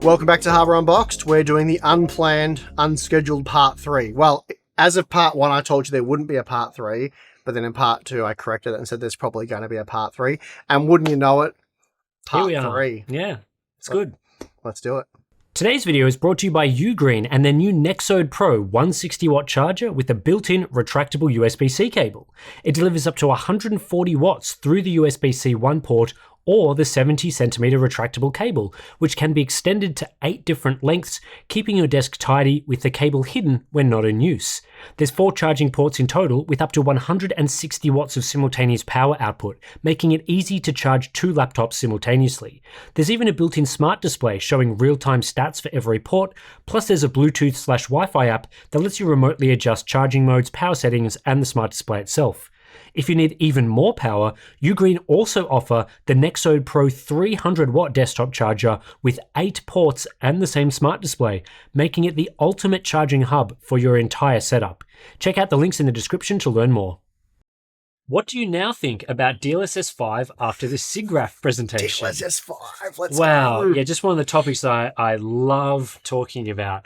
Welcome back to Harbour Unboxed. We're doing the unplanned, unscheduled part 3. Well, as of part 1, I told you there wouldn't be a part 3, but then in part 2, I corrected it and said there's probably going to be a part 3. And wouldn't you know it, part 3. Yeah, it's good. Let's do it. Today's video is brought to you by Ugreen and their new Nexode Pro 160-watt charger with a built-in retractable USB-C cable. It delivers up to 140 watts through the USB-C 1 port or the 70cm retractable cable, which can be extended to 8 different lengths, keeping your desk tidy with the cable hidden when not in use. There's 4 charging ports in total with up to 160 watts of simultaneous power output, making it easy to charge 2 laptops simultaneously. There's even a built-in smart display showing real-time stats for every port, plus there's a Bluetooth/Wi-Fi app that lets you remotely adjust charging modes, power settings, and the smart display itself. If you need even more power, Ugreen also offer the Nexode Pro 300-watt desktop charger with 8 ports and the same smart display, making it the ultimate charging hub for your entire setup. Check out the links in the description to learn more. What do you now think about DLSS 5 after the SIGGRAPH presentation? DLSS 5, let's go! go! Yeah, just one of the topics that I love talking about.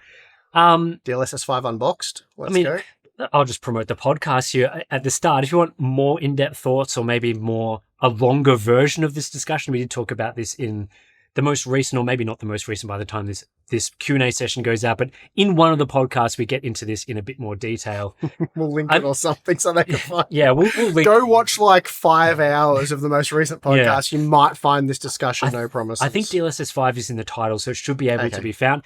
DLSS 5 Unboxed, let's go. I'll just promote the podcast here at the start. If you want more in-depth thoughts or maybe a longer version of this discussion, we did talk about this in the most recent, or maybe not the most recent by the time this Q&A session goes out, but in one of the podcasts, we get into this in a bit more detail. We'll link it or something so they can find Yeah, we'll link. Go watch like 5 hours of the most recent podcast. Yeah. You might find this discussion, no promises. I think DLSS 5 is in the title, so it should be able to be found.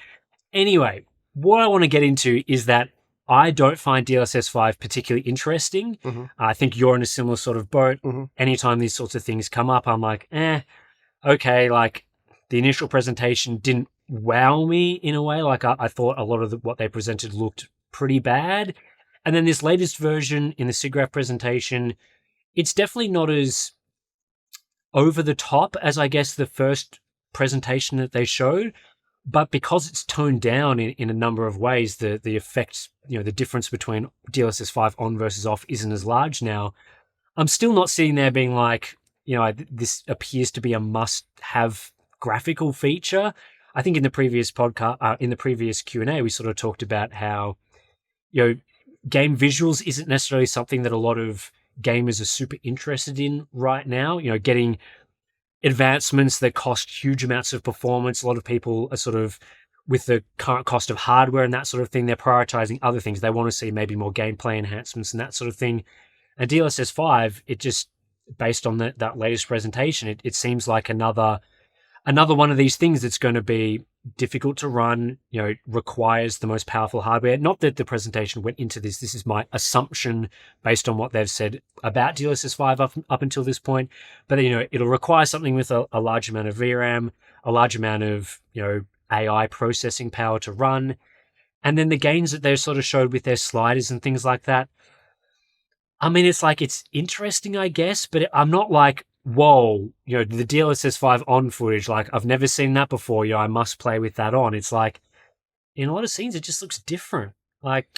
Anyway, what I want to get into is that I don't find DLSS 5 particularly interesting. Mm-hmm. I think you're in a similar sort of boat. Mm-hmm. Anytime these sorts of things come up, I'm like, okay, like the initial presentation didn't wow me in a way. Like I thought a lot of what they presented looked pretty bad. And then this latest version in the SIGGRAPH presentation, it's definitely not as over the top as I guess the first presentation that they showed. But because it's toned down in a number of ways, the effect, the difference between DLSS 5 on versus off isn't as large now. I'm still not sitting there being like, this appears to be a must-have graphical feature. I think in the previous podcast, in the previous Q&A, we sort of talked about how, game visuals isn't necessarily something that a lot of gamers are super interested in right now. Getting advancements that cost huge amounts of performance. A lot of people are sort of, with the current cost of hardware and that sort of thing, they're prioritizing other things. They want to see maybe more gameplay enhancements and that sort of thing. And DLSS 5, it just, based on that latest presentation, it seems like another one of these things that's going to be difficult to run, requires the most powerful hardware. Not that the presentation went into this. This is my assumption based on what they've said about DLSS 5 up until this point. But, it'll require something with a large amount of VRAM, a large amount of, AI processing power to run. And then the gains that they sort of showed with their sliders and things like that. I mean, it's interesting, I guess, but I'm not like, whoa, the DLSS 5 on footage, like I've never seen that before, I must play with that on. It's like, in a lot of scenes, it just looks different. Like,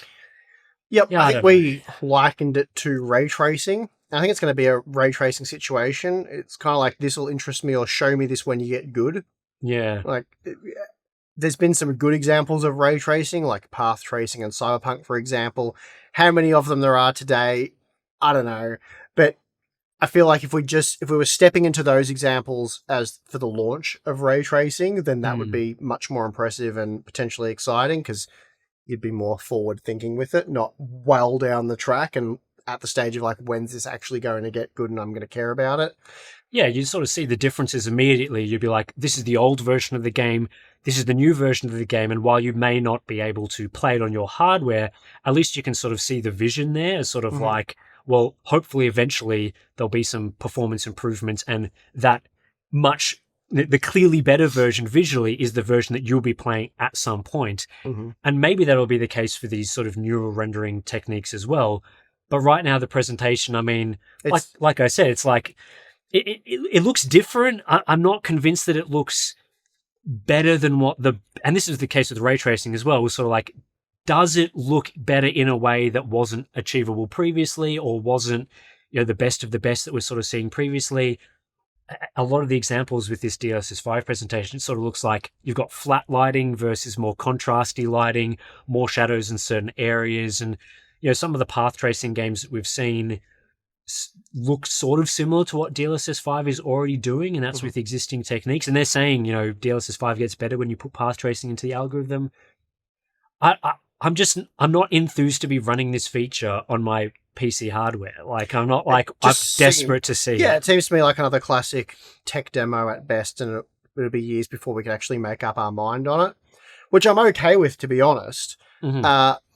yep, I think we likened it to ray tracing. I think it's going to be a ray tracing situation. It's kind of like, this will interest me or show me this when you get good. Yeah. Like, there's been some good examples of ray tracing, like path tracing and Cyberpunk, for example. How many of them there are today, I don't know. But I feel like if we were stepping into those examples as for the launch of ray tracing, then that would be much more impressive and potentially exciting because you'd be more forward thinking with it, not well down the track and at the stage of like, when's this actually going to get good and I'm going to care about it. Yeah, you sort of see the differences immediately. You'd be like, this is the old version of the game, this is the new version of the game, and while you may not be able to play it on your hardware, at least you can sort of see the vision there as sort of like, well, hopefully eventually there'll be some performance improvements, and that the clearly better version visually is the version that you'll be playing at some point. Mm-hmm. And maybe that'll be the case for these sort of neural rendering techniques as well. But right now, the presentation, I mean, like I said, it's like, it looks different. I'm not convinced that it looks better than and this is the case with ray tracing as well, was sort of like, does it look better in a way that wasn't achievable previously or wasn't, the best of the best that we're sort of seeing previously? a lot of the examples with this DLSS 5 presentation, it sort of looks like you've got flat lighting versus more contrasty lighting, more shadows in certain areas. And, some of the path tracing games that we've seen look sort of similar to what DLSS 5 is already doing, and that's with existing techniques. And they're saying, DLSS 5 gets better when you put path tracing into the algorithm. I'm not enthused to be running this feature on my PC hardware. Like, I'm not like, I'm desperate to see. Yeah, it seems to me like another classic tech demo at best, and it'll be years before we can actually make up our mind on it, which I'm okay with, to be honest.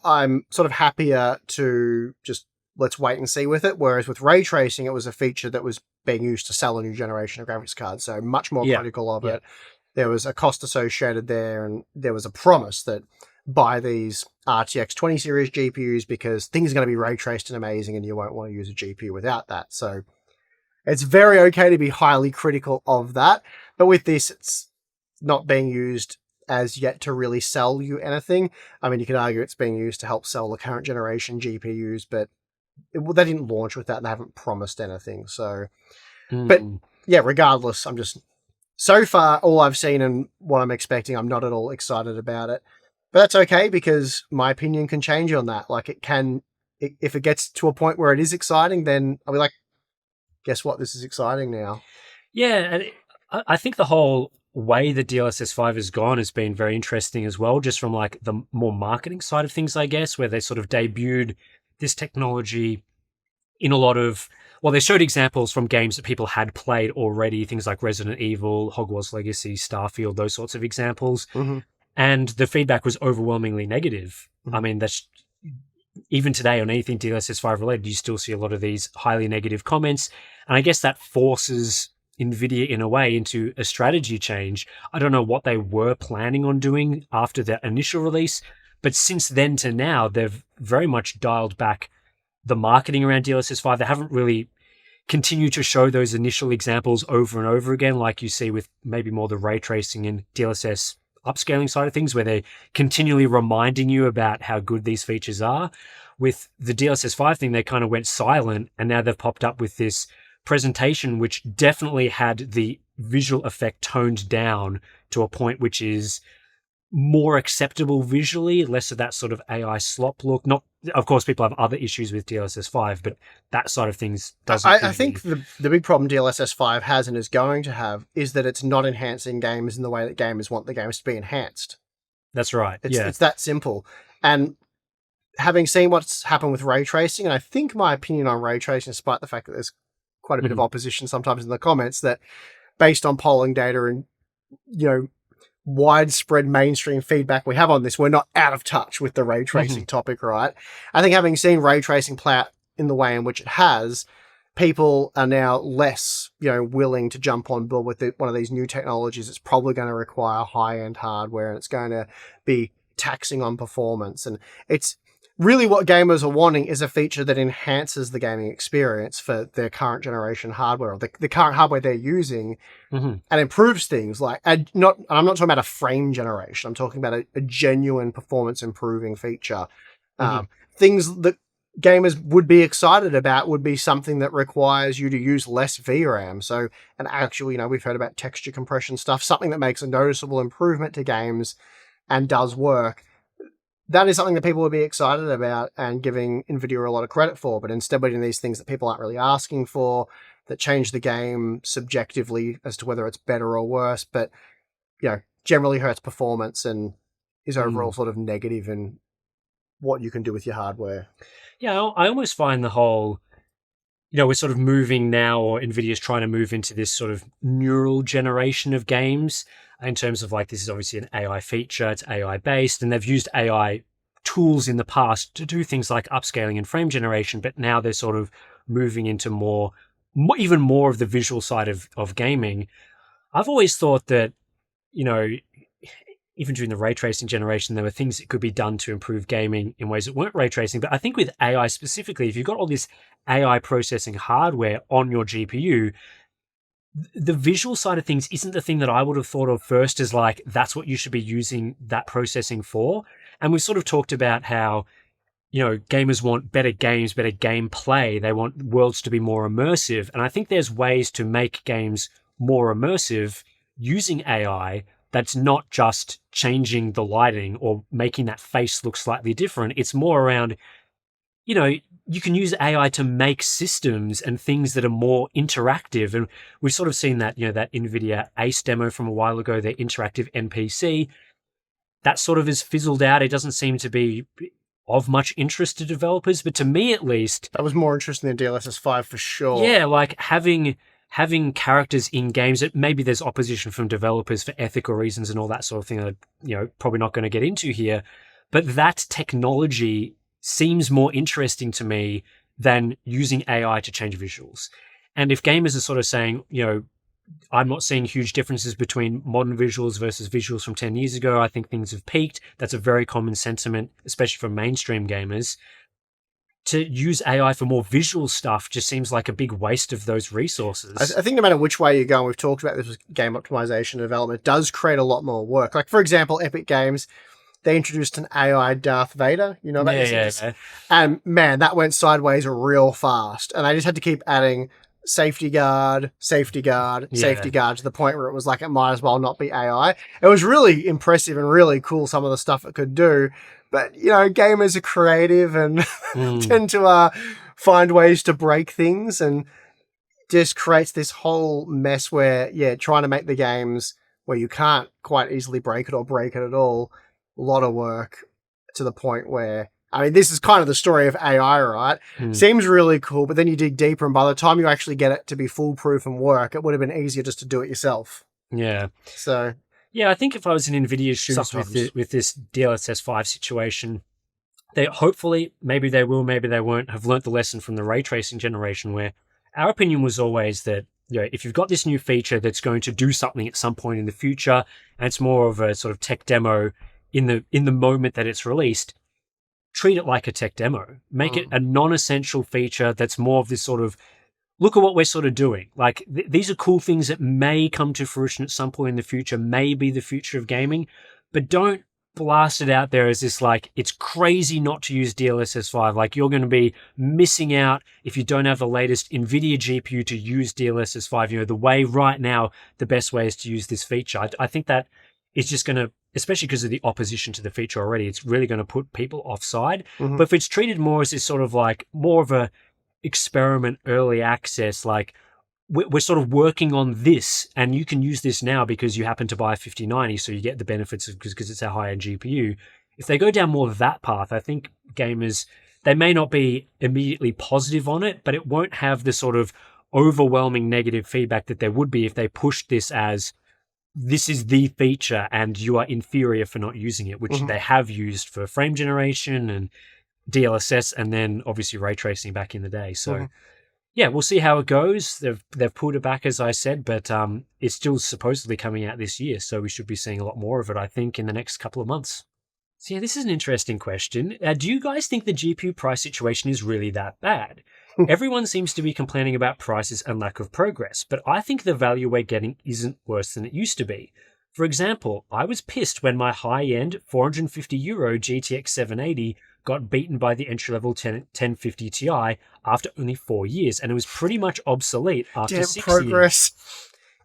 I'm sort of happier to just let's wait and see with it. Whereas with ray tracing, it was a feature that was being used to sell a new generation of graphics cards, so much more critical of it. There was a cost associated there, and there was a promise that buy these RTX 20 series GPUs because things are going to be ray traced and amazing, and you won't want to use a GPU without that. So it's very okay to be highly critical of that. But with this, it's not being used as yet to really sell you anything. I mean, you could argue it's being used to help sell the current generation GPUs, but they didn't launch with that and they haven't promised anything. So, but yeah, regardless, so far, all I've seen and what I'm expecting, I'm not at all excited about it. But that's okay, because my opinion can change on that. Like, if it gets to a point where it is exciting, then I'll be like, guess what? This is exciting now. Yeah, and I think the whole way the DLSS 5 has gone has been very interesting as well, just from like the more marketing side of things, I guess, where they sort of debuted this technology in a lot of, well, they showed examples from games that people had played already, things like Resident Evil, Hogwarts Legacy, Starfield, those sorts of examples. And the feedback was overwhelmingly negative. I mean, that's even today on anything DLSS 5 related, you still see a lot of these highly negative comments. And I guess that forces NVIDIA in a way into a strategy change. I don't know what they were planning on doing after their initial release, but since then to now, they've very much dialed back the marketing around DLSS 5. They haven't really continued to show those initial examples over and over again, like you see with maybe more the ray tracing and DLSS upscaling side of things, where they're continually reminding you about how good these features are. With the DLSS 5 thing, they kind of went silent, and now they've popped up with this presentation which definitely had the visual effect toned down to a point which is more acceptable visually, less of that sort of AI slop look. Not, of course, people have other issues with DLSS 5, but that side of things doesn't. I think the big problem DLSS 5 has and is going to have is that it's not enhancing games in the way that gamers want the games to be enhanced. That's right. It's that simple. And having seen what's happened with ray tracing, and I think my opinion on ray tracing, despite the fact that there's quite a bit of opposition sometimes in the comments, that based on polling data and, widespread mainstream feedback we have on this, we're not out of touch with the ray tracing topic, right? I think having seen ray tracing play out in the way in which it has, people are now less, willing to jump on board with one of these new technologies. It's probably going to require high-end hardware, and it's going to be taxing on performance. And it's really what gamers are wanting is a feature that enhances the gaming experience for their current generation hardware, or the current hardware they're using, and improves things. Like, I'm not talking about a frame generation. I'm talking about a genuine performance improving feature. Things that gamers would be excited about would be something that requires you to use less VRAM. So an actual, we've heard about texture compression stuff, something that makes a noticeable improvement to games and does work. That is something that people would be excited about and giving NVIDIA a lot of credit for. But instead, we're doing these things that people aren't really asking for, that change the game subjectively as to whether it's better or worse, but generally hurts performance and is overall sort of negative in what you can do with your hardware. Yeah, I almost find the whole, we're sort of moving now, or NVIDIA's trying to move into this sort of neural generation of games, in terms of like, this is obviously an AI feature, it's AI based, and they've used AI tools in the past to do things like upscaling and frame generation, but now they're sort of moving into even more of the visual side of gaming. I've always thought that, even during the ray tracing generation, there were things that could be done to improve gaming in ways that weren't ray tracing. But I think with AI specifically, if you've got all this AI processing hardware on your GPU, the visual side of things isn't the thing that I would have thought of first as like, that's what you should be using that processing for. And we've sort of talked about how gamers want better games, better gameplay. They want worlds to be more immersive. And I think there's ways to make games more immersive using AI that's not just changing the lighting or making that face look slightly different. It's more around, you can use AI to make systems and things that are more interactive. And we've sort of seen that, that NVIDIA Ace demo from a while ago, their interactive NPC, that sort of is fizzled out. It doesn't seem to be of much interest to developers, but to me at least, that was more interesting than DLSS 5 for sure. Yeah, like having characters in games that maybe there's opposition from developers for ethical reasons and all that sort of thing that probably not going to get into here, but that technology seems more interesting to me than using AI to change visuals. And if gamers are sort of saying, I'm not seeing huge differences between modern visuals versus visuals from 10 years ago. I think things have peaked. That's a very common sentiment, especially for mainstream gamers. To use AI for more visual stuff just seems like a big waste of those resources. I think no matter which way you're going, we've talked about this with game optimization and development, it does create a lot more work. Like, for example, Epic Games, they introduced an AI Darth Vader, about this? Yeah. And man, that went sideways real fast. And they just had to keep adding safety guard to the point where it was like it might as well not be AI. It was really impressive and really cool, some of the stuff it could do. But, gamers are creative and tend to find ways to break things, and just creates this whole mess where, trying to make the games where you can't quite easily break it or break it at all, a lot of work, to the point where, this is kind of the story of AI, right? Seems really cool, but then you dig deeper, and by the time you actually get it to be foolproof and work, it would have been easier just to do it yourself. Yeah. So, yeah, I think if I was in NVIDIA's shoes with this DLSS 5 situation, they hopefully, maybe they will, maybe they won't, have learnt the lesson from the ray tracing generation, where our opinion was always that, if you've got this new feature that's going to do something at some point in the future, and it's more of a sort of tech demo in the moment that it's released, treat it like a tech demo. Make it a non-essential feature that's more of this sort of, look at what we're sort of doing. Like, these are cool things that may come to fruition at some point in the future, may be the future of gaming, but don't blast it out there as this, like, it's crazy not to use DLSS 5. Like, you're going to be missing out if you don't have the latest NVIDIA GPU to use DLSS 5. The way right now, the best way is to use this feature. I think that is just going to, especially because of the opposition to the feature already, it's really going to put people offside. But if it's treated more as this sort of like more of a experiment, early access, like we're sort of working on this and you can use this now because you happen to buy a 5090, so you get the benefits of because it's a high-end GPU. If they go down more of that path, I think gamers, they may not be immediately positive on it, but it won't have the sort of overwhelming negative feedback that there would be if they pushed this as, this is the feature and you are inferior for not using it, which they have used for frame generation and DLSS, and then obviously ray tracing back in the day. So yeah, we'll see how it goes. They've pulled it back, as I said, but it's still supposedly coming out this year, so we should be seeing a lot more of it, I think, in the next couple of months. So yeah, this is an interesting question. Do you guys think the GPU price situation is really that bad? Everyone seems to be complaining about prices and lack of progress, but I think the value we're getting isn't worse than it used to be. For example, I was pissed when my high-end €450 GTX 780 got beaten by the entry-level 1050 Ti after only 4 years, and it was pretty much obsolete after 6 years.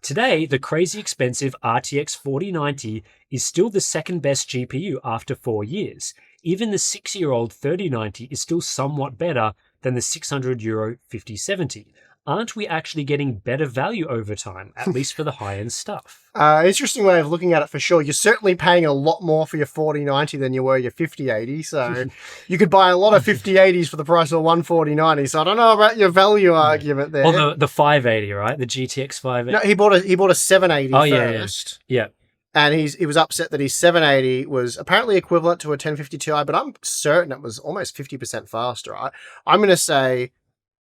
Today, the crazy expensive RTX 4090 is still the second best GPU after 4 years. Even the 6-year-old 3090 is still somewhat better than the €600 5070. Aren't we actually getting better value over time, at least for the high-end stuff? Interesting way of looking at it for sure. You're certainly paying a lot more for your 4090 than you were your 5080, so you could buy a lot of 5080s for the price of one 4090, so I don't know about your value argument there. Or the 580, right? The GTX 580. No, he bought a 780 first. Yeah. And he was upset that his 780 was apparently equivalent to a 1050 Ti, but I'm certain it was almost 50% faster. I'm going to say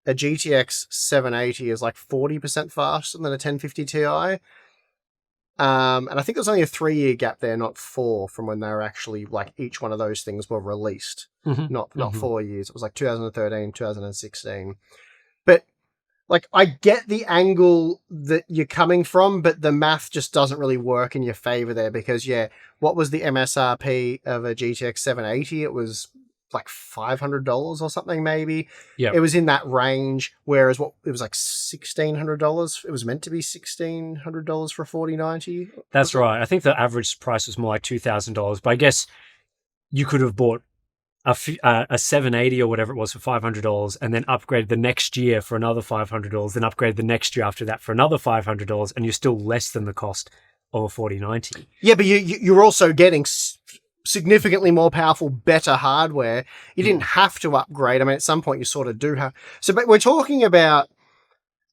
a GTX 780 is like 40% faster than a 1050 Ti. And I think there's only a 3-year gap there, not 4, from when they were actually, like, each one of those things were released. Not 4 years. It was like 2013, 2016. But, like, I get the angle that you're coming from, but the math just doesn't really work in your favor there because, what was the MSRP of a GTX 780? It was like $500 or something, maybe. Yeah, it was in that range. Whereas it was like $1,600. It was meant to be $1,600 for a 4090. that's right. I think the average price was more like $2,000, but I guess you could have bought a 780 or whatever it was for $500, and then upgrade the next year for another $500, then upgrade the next year after that for another $500, and you're still less than the cost of a 4090. Yeah, but you're also getting significantly more powerful, better hardware. You didn't have to upgrade. I mean, at some point you sort of do have. So, but we're talking about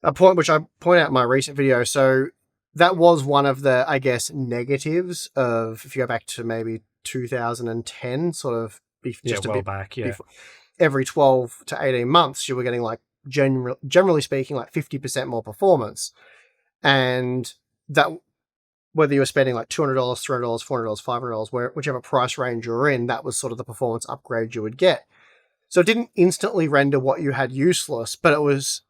a point which I point out in my recent video. So that was one of the, I guess, negatives of, if you go back to maybe 2010, sort of just a bit back, before, every 12 to 18 months, you were getting like generally speaking, like 50% more performance. And that, whether you were spending like $200, $300, $400, $500, whichever price range you were in, that was sort of the performance upgrade you would get. So it didn't instantly render what you had useless, but it was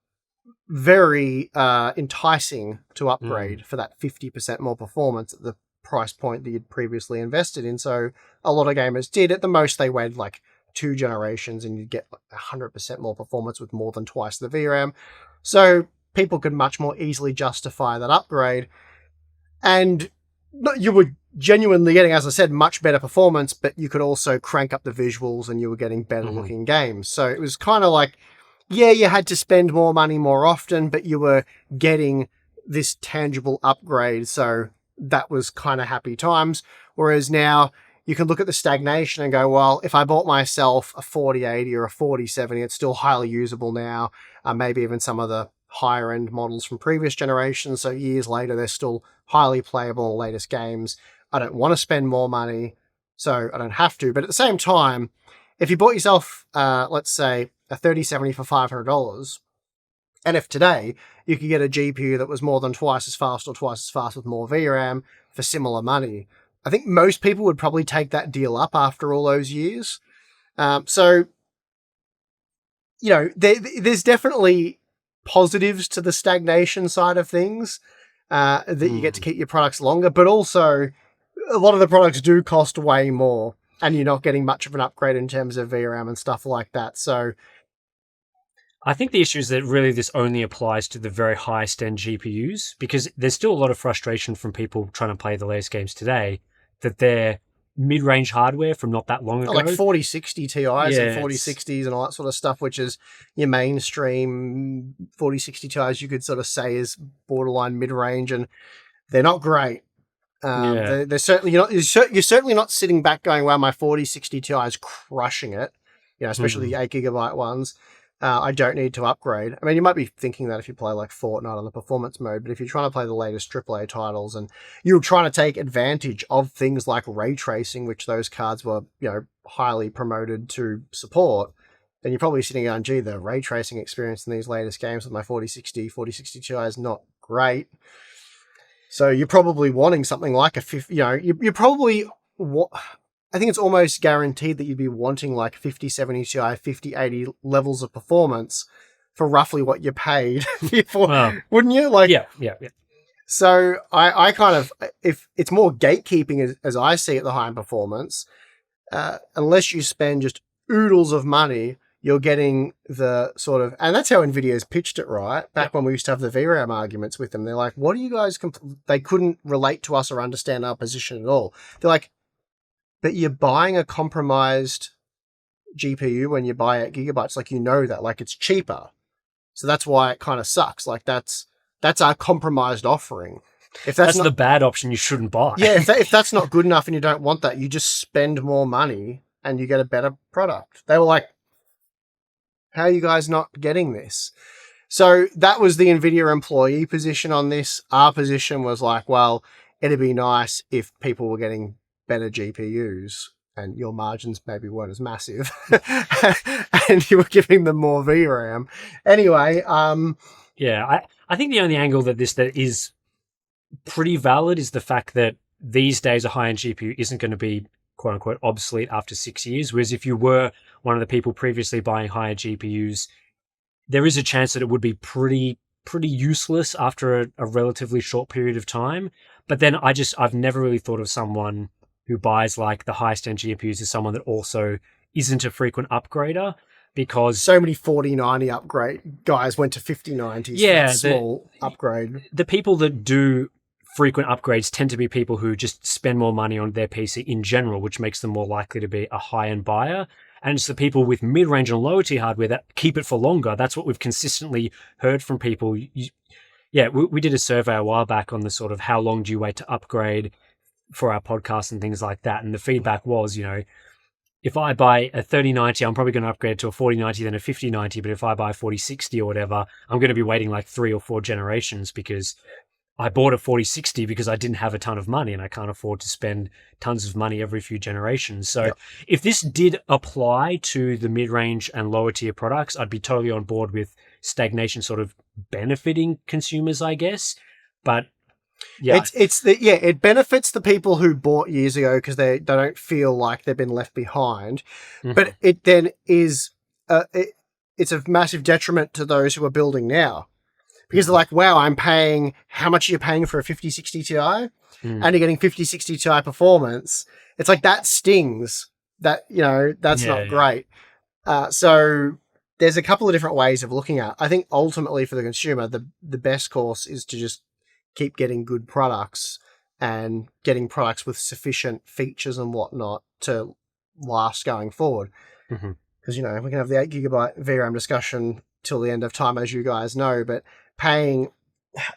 very enticing to upgrade for that 50% more performance at the price point that you'd previously invested in. So a lot of gamers did. At the most, they waited like 2 generations and you'd get like 100% more performance with more than twice the VRAM. So people could much more easily justify that upgrade. And you were genuinely getting, as I said, much better performance, but you could also crank up the visuals and you were getting better looking games. So it was kind of like, yeah, you had to spend more money more often, but you were getting this tangible upgrade. So that was kind of happy times. Whereas now you can look at the stagnation and go, well, if I bought myself a 4080 or a 4070, it's still highly usable now. Maybe even some of the higher end models from previous generations. So years later, they're still highly playable, latest games. I don't want to spend more money, so I don't have to. But at the same time, if you bought yourself, let's say, a 3070 for $500, and if today you could get a GPU that was more than twice as fast or twice as fast with more VRAM for similar money, I think most people would probably take that deal up after all those years. So, you know, there's definitely positives to the stagnation side of things, that you get to keep your products longer, but also a lot of the products do cost way more and you're not getting much of an upgrade in terms of VRAM and stuff like that. So I think the issue is that really this only applies to the very highest end GPUs, because there's still a lot of frustration from people trying to play the latest games today that their mid-range hardware from not that long ago, like 4060 Ti's and 4060s and all that sort of stuff, which is your mainstream 4060 Ti's, you could sort of say is borderline mid-range, and they're not great. They're certainly, you're certainly not sitting back going, wow, my 4060 Ti is crushing it, you know, especially the 8GB ones. I don't need to upgrade. I mean, you might be thinking that if you play like Fortnite on the performance mode, but if you're trying to play the latest AAA titles and you're trying to take advantage of things like ray tracing, which those cards were, you know, highly promoted to support, then you're probably sitting going, gee, the ray tracing experience in these latest games with my 4060 Ti is not great. So you're probably wanting something like a 50, you know, you're probably, I think it's almost guaranteed that you'd be wanting like 5070 Ti, 5080 levels of performance for roughly what you paid for, wouldn't you? Like, yeah. So I kind of, if it's more gatekeeping as I see it, the high end performance, unless you spend just oodles of money, you're getting the sort of, and that's how Nvidia's pitched it, right? Back when we used to have the VRAM arguments with them, they're like, what are you guys, they couldn't relate to us or understand our position at all. They're like, but you're buying a compromised GPU when you buy 8GB, like, you know that, like, it's cheaper. So that's why it kind of sucks. Like, that's our compromised offering. If that's not the bad option, you shouldn't buy. Yeah, if that's not good enough and you don't want that, you just spend more money and you get a better product. They were like, how are you guys not getting this? So that was the Nvidia employee position on this. Our position was like, well, it'd be nice if people were getting better GPUs and your margins maybe weren't as massive and you were giving them more VRAM. Anyway, yeah, I think the only angle that is pretty valid is the fact that these days a high-end GPU isn't going to be quote unquote obsolete after 6 years. Whereas if you were one of the people previously buying higher GPUs, there is a chance that it would be pretty useless after a relatively short period of time. But then I've never really thought of someone who buys like the highest end GPUs as someone that also isn't a frequent upgrader, because so many 4090 upgrade guys went to 5090s. Yeah, small upgrade. The people that do frequent upgrades tend to be people who just spend more money on their PC in general, which makes them more likely to be a high-end buyer. And it's the people with mid-range and lower tier hardware that keep it for longer. That's what we've consistently heard from people. We did a survey a while back on the sort of how long do you wait to upgrade for our podcast and things like that. And the feedback was, if I buy a 3090, I'm probably going to upgrade to a 4090, then a 5090. But if I buy a 4060 or whatever, I'm going to be waiting like 3 or 4 generations, because I bought a 4060 because I didn't have a ton of money and I can't afford to spend tons of money every few generations. So if this did apply to the mid-range and lower tier products, I'd be totally on board with stagnation sort of benefiting consumers, I guess. But yeah, it benefits the people who bought years ago because they don't feel like they've been left behind. Mm-hmm. But it then is it's a massive detriment to those who are building now, because they're like, wow, how much are you paying for a 5060 Ti? And you're getting 5060 Ti performance. It's like, that stings. That's not great. So there's a couple of different ways of looking at it. I think ultimately for the consumer, the best course is to just keep getting good products and getting products with sufficient features and whatnot to last going forward. Because, we can have the 8GB VRAM discussion till the end of time, as you guys know, but paying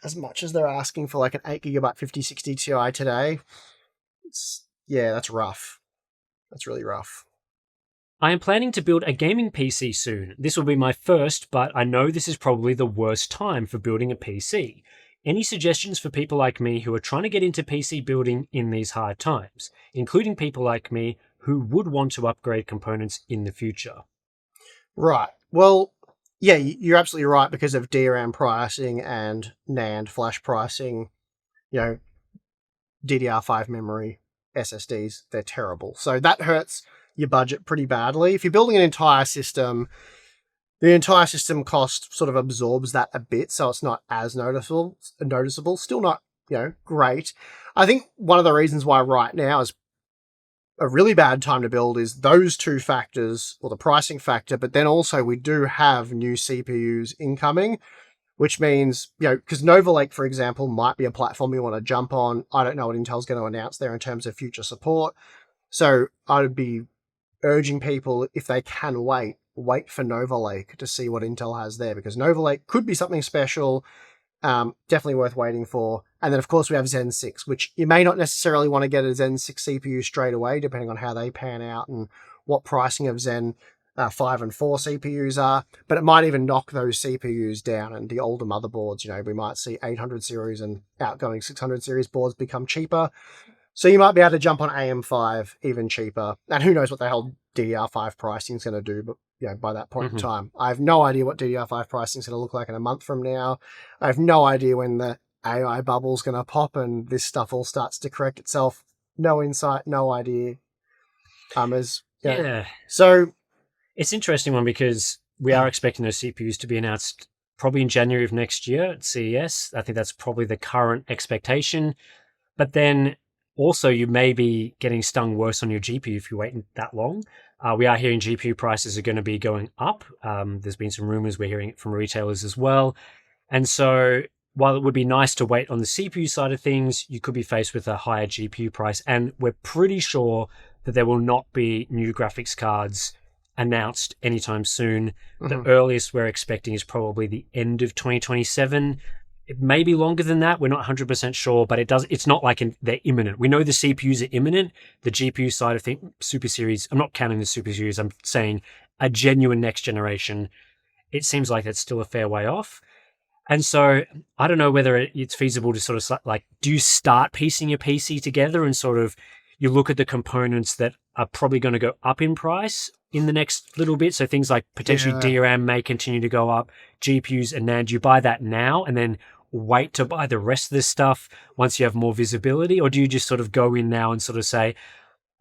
as much as they're asking for like an 8GB 5060 Ti today, that's rough. That's really rough. I am planning to build a gaming PC soon. This will be my first, but I know this is probably the worst time for building a PC. Any suggestions for people like me who are trying to get into PC building in these hard times, including people like me who would want to upgrade components in the future? Right. Well, yeah, you're absolutely right, because of DRAM pricing and NAND flash pricing. DDR5 memory, SSDs, they're terrible. So that hurts your budget pretty badly. If you're building an entire system, the entire system cost sort of absorbs that a bit, so it's not as noticeable. Still not, great. I think one of the reasons why right now is a really bad time to build is those two factors, or the pricing factor, but then also we do have new CPUs incoming, which means, because Nova Lake, for example, might be a platform you want to jump on. I don't know what Intel's going to announce there in terms of future support. So I would be urging people, if they can wait for Nova Lake to see what Intel has there, because Nova Lake could be something special, definitely worth waiting for. And then, of course, we have Zen 6, which you may not necessarily want to get a Zen 6 CPU straight away, depending on how they pan out and what pricing of Zen 5 and 4 CPUs are. But it might even knock those CPUs down, and the older motherboards, we might see 800 series and outgoing 600 series boards become cheaper. So you might be able to jump on AM5 even cheaper. And who knows what the hell DDR5 pricing is going to do, but by that point in time. I have no idea what DDR5 pricing is going to look like in a month from now. I have no idea when the AI bubble is going to pop and this stuff all starts to correct itself. No insight, no idea. So it's an interesting one, because we are expecting those CPUs to be announced probably in January of next year at CES. I think that's probably the current expectation. But then also, you may be getting stung worse on your GPU if you wait that long. We are hearing GPU prices are going to be going up. There's been some rumors, we're hearing it from retailers as well. And so while it would be nice to wait on the CPU side of things, you could be faced with a higher GPU price. And we're pretty sure that there will not be new graphics cards announced anytime soon. The earliest we're expecting is probably the end of 2027. It may be longer than that. We're not 100% sure, but it's not like they're imminent. We know the CPUs are imminent. The GPU side of things, Super Series, I'm not counting the Super Series, I'm saying a genuine next generation. It seems like it's still a fair way off. And so I don't know whether it's feasible to sort of like, do you start piecing your PC together and sort of you look at the components that are probably going to go up in price in the next little bit. So things like potentially DRAM may continue to go up, GPUs and NAND. You buy that now and then wait to buy the rest of this stuff once you have more visibility? Or do you just sort of go in now and sort of say,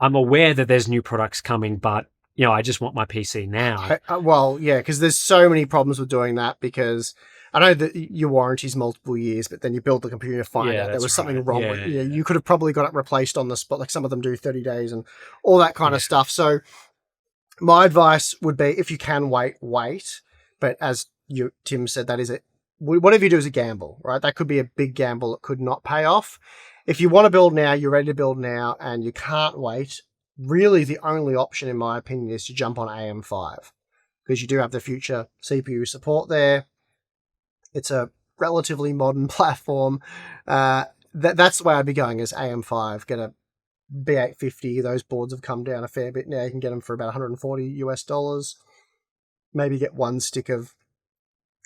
I'm aware that there's new products coming, but I just want my PC now? Because there's so many problems with doing that, because I know that your warranty's multiple years, but then you build the computer to find out there was something wrong with it. You could have probably got it replaced on the spot, like some of them do 30 days and all that kind of stuff. So My advice would be, if you can wait. But as Tim said, that is it. Whatever you do is a gamble, right? That could be a big gamble. It could not pay off. If you want to build now, you're ready to build now, and you can't wait, really the only option, in my opinion, is to jump on AM5, because you do have the future CPU support there. It's a relatively modern platform. That's the way I'd be going, is AM5. Get a B850. Those boards have come down a fair bit now. You can get them for about $140. Maybe get one stick of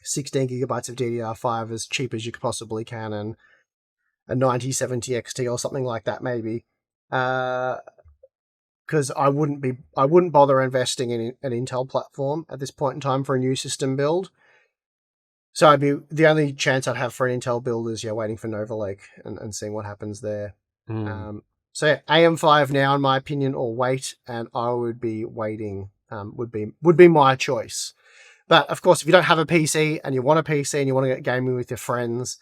16 gigabytes of DDR5 as cheap as you possibly can, and a 9070 XT or something like that, maybe. Because I wouldn't bother investing in an Intel platform at this point in time for a new system build. So the only chance I'd have for an Intel build is waiting for Nova Lake and seeing what happens there. So yeah, AM5 now, in my opinion, or wait, and I would be waiting. Would be my choice. But of course, if you don't have a PC and you want a PC and you want to get gaming with your friends,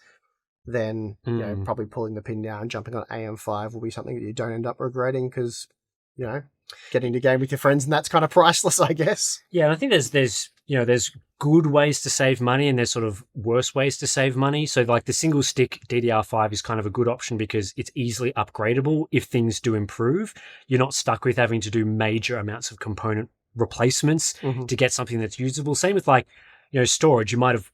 then probably pulling the pin now and jumping on AM5 will be something that you don't end up regretting, because getting to game with your friends, and that's kind of priceless, I guess. Yeah, and I think there's good ways to save money, and there's sort of worse ways to save money. So like the single stick DDR5 is kind of a good option because it's easily upgradable if things do improve. You're not stuck with having to do major amounts of component replacements to get something that's usable. Same with storage. You might have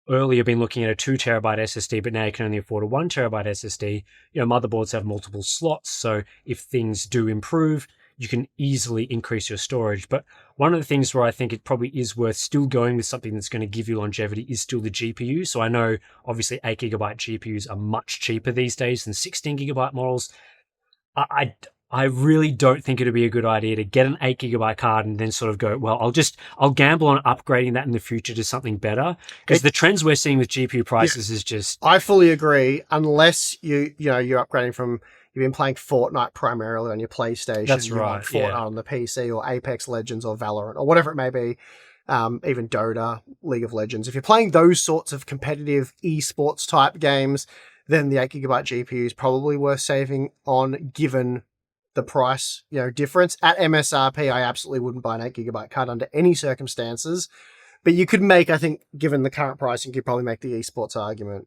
earlier been looking at a 2 terabyte SSD, but now you can only afford a 1 terabyte SSD. Motherboards have multiple slots, so if things do improve, you can easily increase your storage. But one of the things where I think it probably is worth still going with something that's going to give you longevity is still the GPU. So I know obviously 8 gigabyte GPUs are much cheaper these days than 16 gigabyte models. I really don't think it'd be a good idea to get an 8 gigabyte card and then sort of go, well, I'll gamble on upgrading that in the future to something better. Because the trends we're seeing with GPU prices is just... I fully agree. Unless you're upgrading from... You've been playing Fortnite primarily on your PlayStation. That's right. Fortnite on the PC, or Apex Legends, or Valorant, or whatever it may be. Even Dota, League of Legends. If you're playing those sorts of competitive esports type games, then the 8 gigabyte GPU is probably worth saving on, given the price difference. At MSRP, I absolutely wouldn't buy an 8 gigabyte card under any circumstances. But you could make, I think, given the current pricing, you could probably make the esports argument.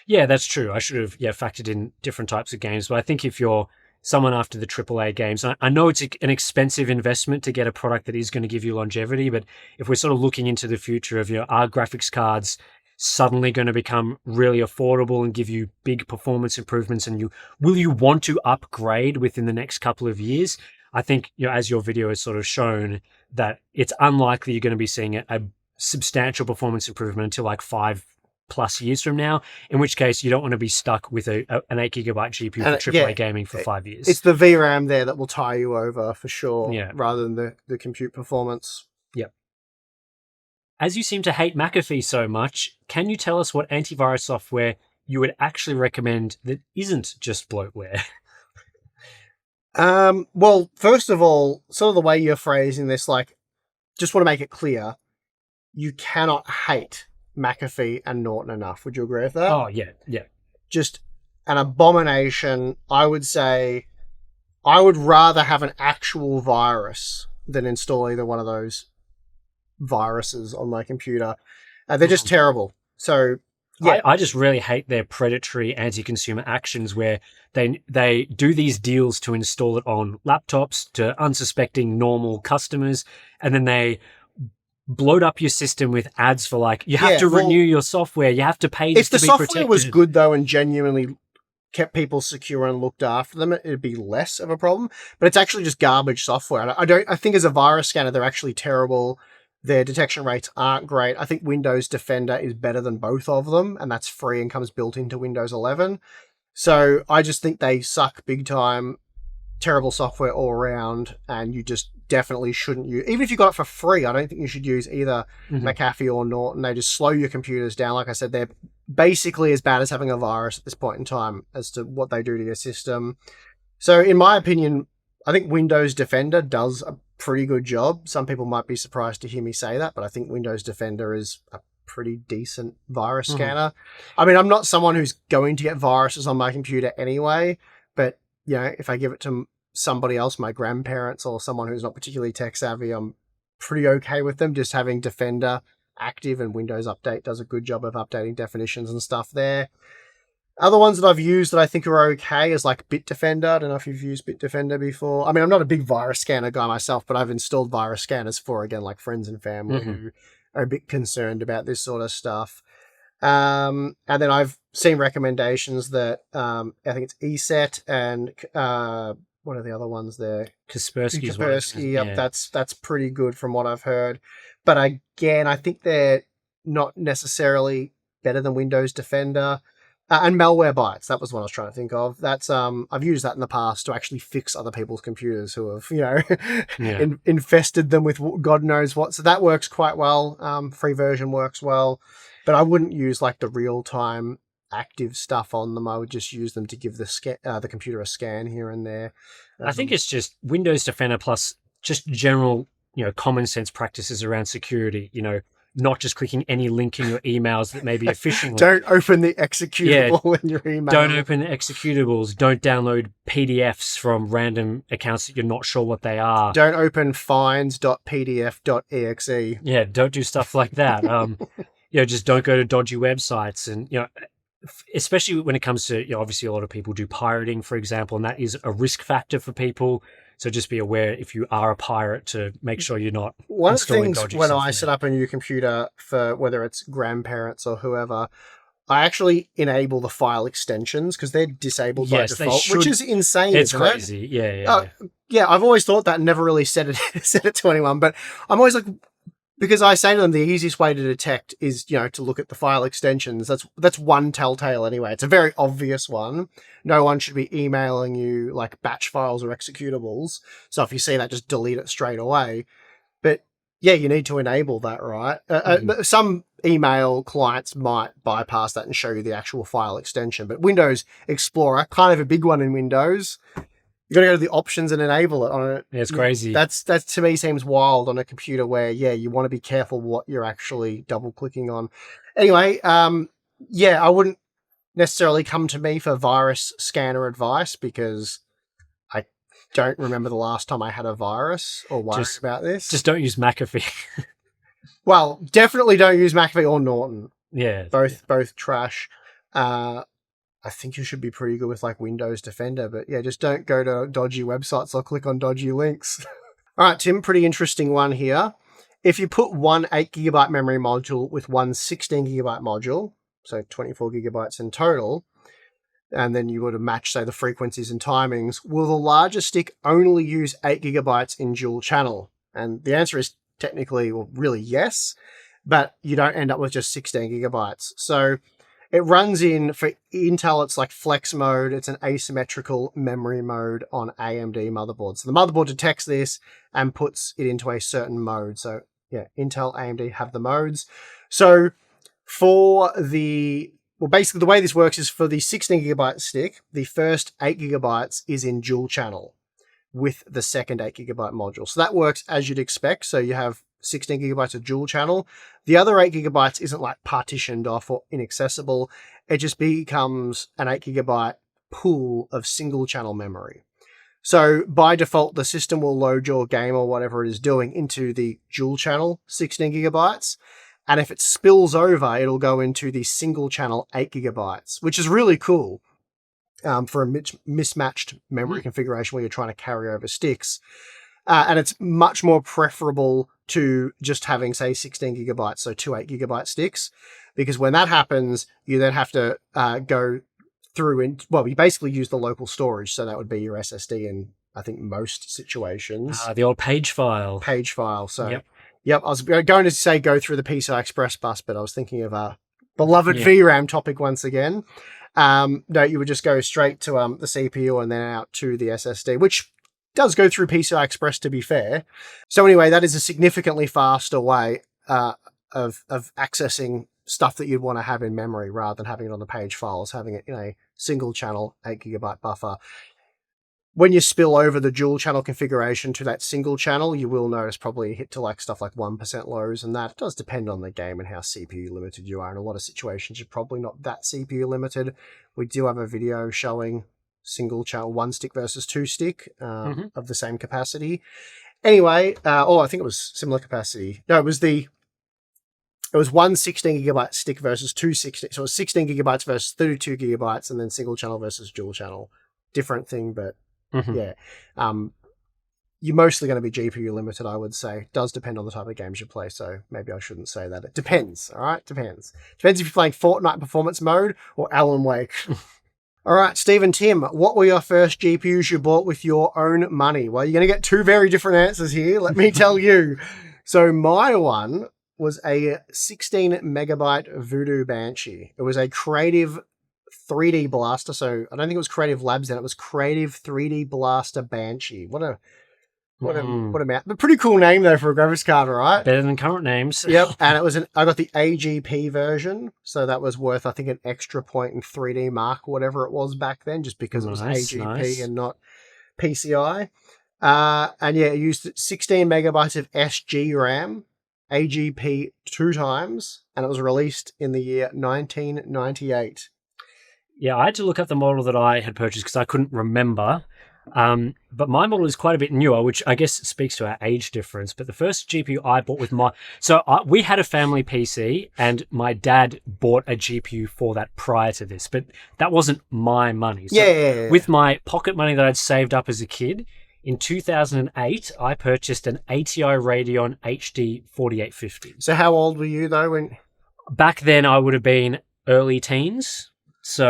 Yeah, that's true. I should have factored in different types of games. But I think if you're someone after the AAA games, I know it's an expensive investment to get a product that is going to give you longevity. But if we're sort of looking into the future of are graphics cards suddenly going to become really affordable and give you big performance improvements, and will you want to upgrade within the next couple of years? I think, as your video has sort of shown, that it's unlikely you're going to be seeing a substantial performance improvement until like 5+ years from now, in which case you don't want to be stuck with an 8 gigabyte GPU for AAA gaming for 5 years. It's the VRAM there that will tie you over for sure, rather than the compute performance. Yep. As you seem to hate McAfee so much, can you tell us what antivirus software you would actually recommend that isn't just bloatware? Well, first of all, sort of the way you're phrasing this, just want to make it clear, you cannot hate McAfee and Norton enough. Would you agree with that? Oh, yeah. Just an abomination. I would say I would rather have an actual virus than install either one of those viruses on my computer. They're just terrible. So yeah, I just really hate their predatory anti-consumer actions where they do these deals to install it on laptops to unsuspecting normal customers, and then they bloat up your system with ads for you have to renew your software, you have to pay this to be protected. If the software was good though and genuinely kept people secure and looked after them, it'd be less of a problem. But it's actually just garbage software. I think as a virus scanner, they're actually terrible. Their detection rates aren't great. I think Windows Defender is better than both of them, and that's free and comes built into Windows 11. So I just think they suck big time. Terrible software all around, and you just definitely shouldn't use. Even if you got it for free, I don't think you should use either McAfee or Norton. They just slow your computers down. Like I said, they're basically as bad as having a virus at this point in time as to what they do to your system. So in my opinion, I think Windows Defender does a pretty good job. Some people might be surprised to hear me say that, but I think Windows Defender is a pretty decent virus scanner. I mean, I'm not someone who's going to get viruses on my computer anyway, but if I give it to somebody else, my grandparents or someone who's not particularly tech savvy, I'm pretty okay with them just having Defender active, and Windows Update does a good job of updating definitions and stuff there. Other ones that I've used that I think are okay is like Bitdefender. I don't know if you've used Bitdefender before. I mean, I'm not a big virus scanner guy myself, but I've installed virus scanners for, again, like friends and family who are a bit concerned about this sort of stuff. And then I've seen recommendations that I think it's ESET and what are the other ones there? Kaspersky. Yep, that's pretty good from what I've heard. But again, I think they're not necessarily better than Windows Defender. And Malwarebytes, that was what I was trying to think of. That's I've used that in the past to actually fix other people's computers who have, infested them with God knows what. So that works quite well. Free version works well, but I wouldn't use like the real-time active stuff on them. I would just use them to give the computer a scan here and there. I think it's just Windows Defender plus just general, common sense practices around security, not just clicking any link in your emails that may be a phishing link. Don't open the executable in your email. Don't open the executables. Don't download PDFs from random accounts that you're not sure what they are. Don't open finds.pdf.exe. Yeah, don't do stuff like that. Just don't go to dodgy websites. And, especially when it comes to, obviously a lot of people do pirating, for example, and that is a risk factor for people. So just be aware if you are a pirate to make sure you're not One of the installing things when I set up a new computer for whether it's grandparents or whoever, I actually enable the file extensions because they're disabled by default, which is insane. It's crazy. Yeah. Yeah, I've always thought that and never really said it to anyone, but I'm always like, because I say to them the easiest way to detect is, to look at the file extensions. That's one telltale anyway. It's a very obvious one. No one should be emailing you like batch files or executables. So if you see that, just delete it straight away. But yeah, you need to enable that, right? Some email clients might bypass that and show you the actual file extension. But Windows Explorer, kind of a big one in Windows. You got to go to the options and enable it on it. Yeah, it's crazy. That to me seems wild on a computer where, you want to be careful what you're actually double clicking on. Anyway, I wouldn't necessarily come to me for virus scanner advice because I don't remember the last time I had a virus or worried about this. Just don't use McAfee. Well, definitely don't use McAfee or Norton. Yeah. Both trash. I think you should be pretty good with like Windows Defender, but just don't go to dodgy websites or click on dodgy links. All right, Tim, pretty interesting one here. If you put one 8GB memory module with one 16GB module, so 24 gigabytes in total, and then you would have matched, say, the frequencies and timings, will the larger stick only use 8GB in dual channel? And the answer is technically, well, really yes, but you don't end up with just 16GB. So it runs in, for Intel, it's like flex mode. It's an asymmetrical memory mode on AMD motherboards. So the motherboard detects this and puts it into a certain mode. So yeah, Intel, AMD have the modes. So basically the way this works is for the 16GB stick, the first 8GB is in dual channel with the second 8GB module. So that works as you'd expect. So you have 16GB of dual channel. The other 8GB isn't like partitioned off or inaccessible. It just becomes an 8GB pool of single channel memory. So by default, the system will load your game or whatever it is doing into the dual channel 16GB. And if it spills over, it'll go into the single channel 8GB, which is really cool for a mismatched memory configuration where you're trying to carry over sticks. And it's much more preferable to just having, say, 16GB, so two 8GB sticks, because when that happens, you then have to go through you basically use the local storage, so that would be your SSD in, I think, most situations. The old page file. So, yep, I was going to say go through the PCI Express bus, but I was thinking of a beloved VRAM topic once again. No, you would just go straight to the CPU and then out to the SSD, which does go through PCI Express, to be fair. So anyway, that is a significantly faster way of accessing stuff that you'd want to have in memory rather than having it on the page files, having it in a single channel 8GB buffer. When you spill over the dual channel configuration to that single channel, you will notice probably a hit to like stuff like 1% lows, and that does depend on the game and how CPU limited you are. In a lot of situations, you're probably not that CPU limited. We do have a video showing single channel, 1 stick versus 2 stick of the same capacity. Anyway, I think it was similar capacity. No, it was one 16 gigabyte stick versus 2 16. So it was 16 gigabytes versus 32 gigabytes, and then single channel versus dual channel. Different thing, but yeah. You're mostly going to be GPU limited, I would say. Does depend on the type of games you play, so maybe I shouldn't say that. It depends, all right? Depends. Depends if you're playing Fortnite performance mode or Alan Wake. All right, Steve and Tim, what were your first GPUs you bought with your own money? Well, you're going to get 2 very different answers here, let me tell you. So my one was a 16 megabyte Voodoo Banshee. It was a Creative 3D Blaster, so I don't think it was Creative Labs then, it was Creative 3D Blaster Banshee. What a but pretty cool name though for a graphics card, right? Better than current names. Yep, and I got the AGP version, so that was worth I think an extra point in 3D Mark, whatever it was back then, just because it was AGP and not PCI. And yeah, it used 16 megabytes of SG RAM, AGP 2 times, and it was released in the year 1998. Yeah, I had to look up the model that I had purchased because I couldn't remember. But my model is quite a bit newer, which I guess speaks to our age difference. But the first GPU I bought with we had a family PC, and my dad bought a GPU for that prior to this, but that wasn't my money. So yeah. With my pocket money that I'd saved up as a kid, in 2008, I purchased an ATI Radeon HD 4850. So how old were you though when? Back then, I would have been early teens. So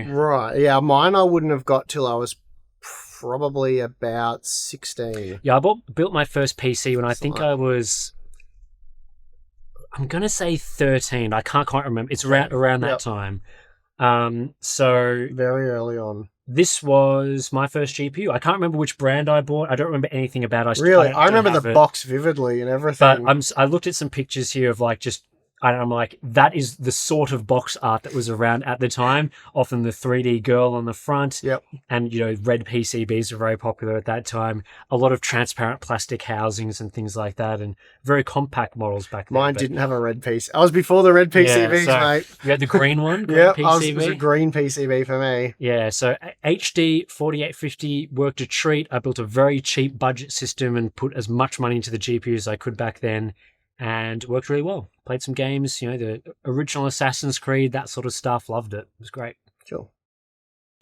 right, yeah, mine I wouldn't have got till I was probably about 16. Yeah, I built my first PC when I think I was, I'm going to say 13. I can't quite remember. It's around that time. So very early on. This was my first GPU. I can't remember which brand I bought. I don't remember anything about it. I remember the box vividly and everything. But I looked at some pictures here of like just, and I'm like, that is the sort of box art that was around at the time. Often the 3D girl on the front. Yep. And, red PCBs were very popular at that time. A lot of transparent plastic housings and things like that, and very compact models back then. Mine didn't have a red PC. I was before the red PCBs, mate. You had the green one? Yeah, it was a green PCB for me. Yeah, so HD 4850 worked a treat. I built a very cheap budget system and put as much money into the GPU as I could back then. And worked really well. Played some games, the original Assassin's Creed, that sort of stuff. Loved it. It was great. Cool.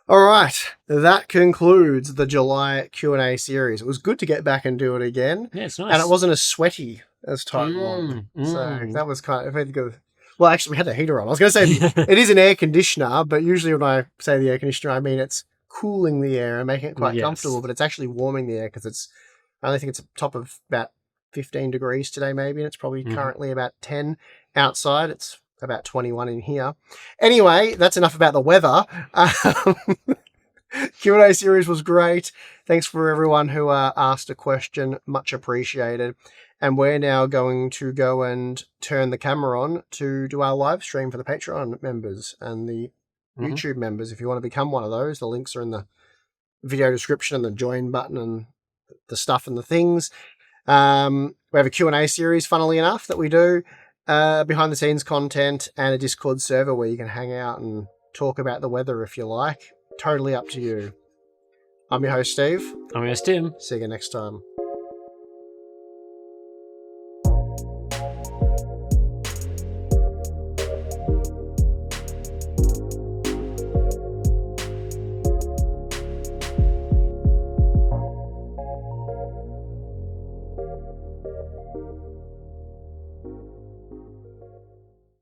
All right, that concludes the July Q&A series. It was good to get back and do it again. Yeah, it's nice. And it wasn't as sweaty as Type 1. So that was kind of good. Well, actually, we had the heater on. I was going to say it is an air conditioner, but usually when I say the air conditioner, I mean it's cooling the air and making it quite comfortable, but it's actually warming the air because I only think it's a top of about 15 degrees today maybe, and it's probably currently about 10 outside. It's about 21 in here. Anyway, that's enough about the weather. Q&A series was great. Thanks for everyone who asked a question. Much appreciated. And we're now going to go and turn the camera on to do our live stream for the Patreon members and the YouTube members. If you want to become one of those, the links are in the video description and the join button and the stuff and the things. We have a Q&A series, funnily enough, that we do, behind the scenes content, and a Discord server where you can hang out and talk about the weather if you like. Totally up to you. I'm your host, Steve. I'm your host, Tim. See you again next time.